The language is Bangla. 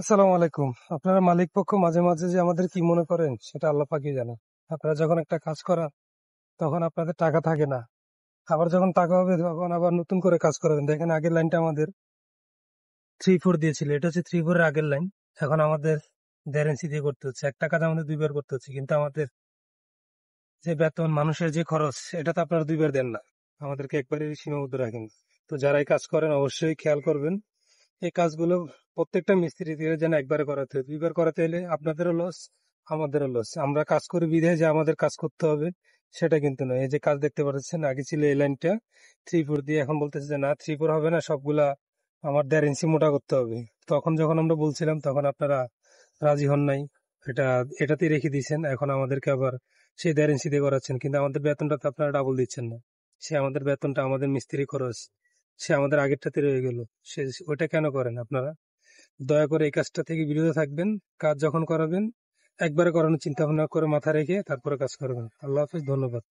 আসসালামু আলাইকুম। আপনারা মালিক পক্ষ মাঝে মাঝে যে আমাদের কি মনে করেন সেটা আল্লাহ পাকই জানে। আপনারা যখন একটা কাজ করান তখন আপনাদের টাকা থাকে না, আবার যখন টাকা হবে তখন আবার নতুন করে কাজ করাবেন। দেখেন আগের লাইনটা আমাদের 3-4 দিয়েছিল, এটা হচ্ছে 3-4 এর আগের লাইন। এখন আমাদের 1.5 ইঞ্চি দিয়ে করতে হচ্ছে, একটা কাজ আমাদের 2 বার করতে হচ্ছে, কিন্তু আমাদের যে বেতন, মানুষের যে খরচ, এটা তো আপনারা 2 বার দেন না, আমাদেরকে একবারই সীমাবদ্ধ রাখেন। তো যারা এই কাজ করেন অবশ্যই খেয়াল করবেন এই কাজগুলো প্রত্যেকটা মিস্ত্রি দিয়ে যেন একবারে করাতে হয়। 2 বার করাতে হলে আপনাদেরও লস, আমাদেরও লস। আমরা কাজ করি বিধে যে আমাদের কাজ করতে হবে সেটা কিন্তু নয়। এই যে কাজ দেখতে পাচ্ছেন, আগে ছিল এই লাইনটা 3-4 দিয়ে, এখন বলতেছে যে না 3-4 হবে না, সবগুলা আমার 1.5 ইঞ্চি মোটা করতে হবে। তখন যখন আমরা বলছিলাম তখন আপনারা রাজি হন নাই, এটা এটাতেই রেখে দিয়েছেন। এখন আমাদেরকে আবার সেই 1.5 ইঞ্চি দিয়ে করাচ্ছেন, কিন্তু আমাদের বেতনটা তো আপনারা ডাবল দিচ্ছেন না। সে আমাদের বেতনটা, আমাদের মিস্ত্রি খরচ, সে আমাদের আগেরটাতে রয়ে গেল। সে ওটা কেন করেন আপনারা? দয়া করে এই কাজটা থেকে বিরত থাকবেন। কাজ যখন করাবেন একবারে করানোর চিন্তা ভাবনা করে মাথা রেখে তারপরে কাজ করবেন। আল্লাহ হাফিজ, ধন্যবাদ।